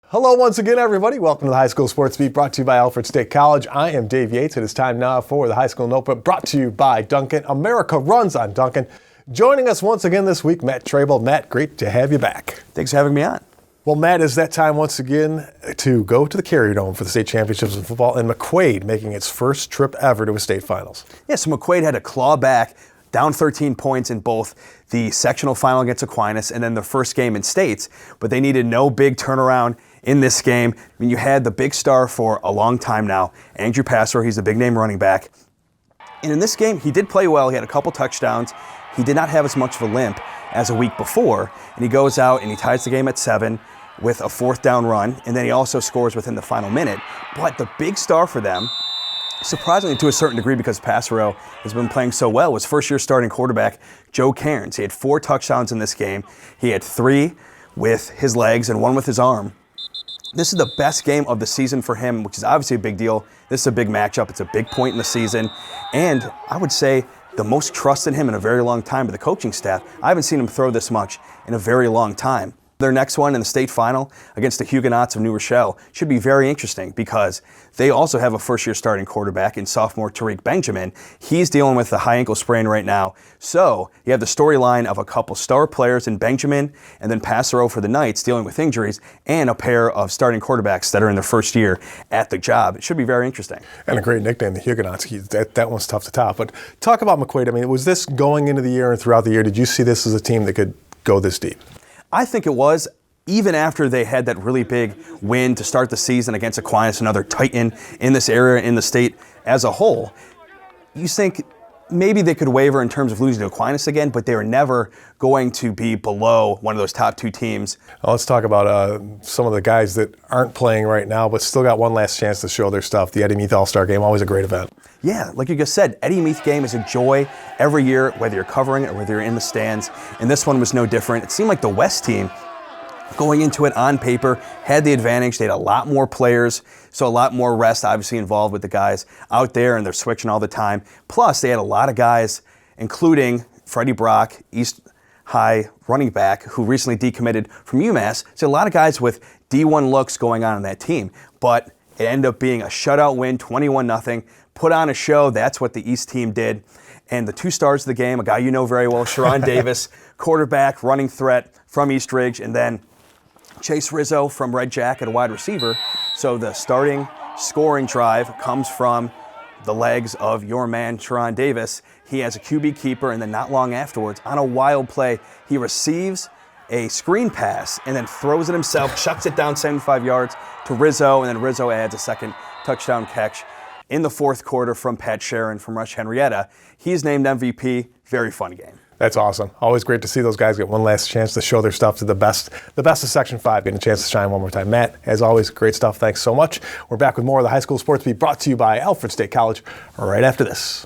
Hello once again, everybody. Welcome to the High School Sports Beat, brought to you by Alfred State College. I am Dave Yates. It is time now for the High School Notebook, brought to you by Dunkin. America runs on Dunkin. Joining us once again this week, Matt Trabold. Matt, great to have you back. Thanks for having me on. Well, Matt, it's that time once again to go to the Carrier Dome for the state championships in football, and McQuaid making its first trip ever to a state finals. Yeah, so McQuaid had to claw back, down 13 points in both the sectional final against Aquinas and then the first game in states, but they needed no big turnaround in this game. I mean, you had the big star for a long time now, Andrew Passero. He's a big name running back. And in this game, he did play well. He had a couple touchdowns. He did not have as much of a limp as a week before. And he goes out and he ties the game at 7 with a fourth down run. And then he also scores within the final minute. But the big star for them, surprisingly to a certain degree because Passero has been playing so well, was first-year starting quarterback Joe Cairns. He had 4 touchdowns in this game. He had 3 with his legs and 1 with his arm. This is the best game of the season for him, which is obviously a big deal. This is a big matchup. It's a big point in the season. And I would say the most trust in him in a very long time by the coaching staff. I haven't seen him throw this much in a very long time. Their next one in the state final against the Huguenots of New Rochelle should be very interesting because they also have a first-year starting quarterback in sophomore Tariq Benjamin. He's dealing with a high ankle sprain right now. So you have the storyline of a couple star players in Benjamin and then Passero for the Knights dealing with injuries and a pair of starting quarterbacks that are in their first year at the job. It should be very interesting. And a great nickname, the Huguenots. That one's tough to top. But talk about McQuaid. I mean, was this going into the year and throughout the year? Did you see this as a team that could go this deep? I think it was, even after they had that really big win to start the season against Aquinas, another titan in this area, in the state as a whole. You think maybe they could waver in terms of losing to Aquinas again, but they were never going to be below one of those top 2 teams. Well, let's talk about some of the guys that aren't playing right now, but still got one last chance to show their stuff. The Eddie Meath All-Star Game, always a great event. Yeah, like you just said, Eddie Meath game is a joy every year, whether you're covering it or whether you're in the stands. And this one was no different. It seemed like the West team, going into it on paper, had the advantage. They had a lot more players, so a lot more rest obviously involved with the guys out there, and they're switching all the time. Plus, they had a lot of guys, including Freddie Brock, East High running back, who recently decommitted from UMass. So a lot of guys with D1 looks going on that team. But it ended up being a shutout win, 21-0. Put on a show. That's what the East team did. And the 2 stars of the game, a guy you know very well, Sharon Davis, quarterback, running threat from East Ridge, and then Chase Rizzo from Red Jacket, a wide receiver. So the starting scoring drive comes from the legs of your man, Sharon Davis. He has a QB keeper, and then not long afterwards, on a wild play, he receives a screen pass and then throws it himself, chucks it down 75 yards to Rizzo, and then Rizzo adds a second touchdown catch in the fourth quarter from Pat Sharon from Rush Henrietta. He's named MVP. Very fun game. That's awesome. Always great to see those guys get one last chance to show their stuff to the best of Section 5, getting a chance to shine one more time. Matt, as always, great stuff. Thanks so much. We're back with more of the High School Sports Beat, brought to you by Alfred State College right after this.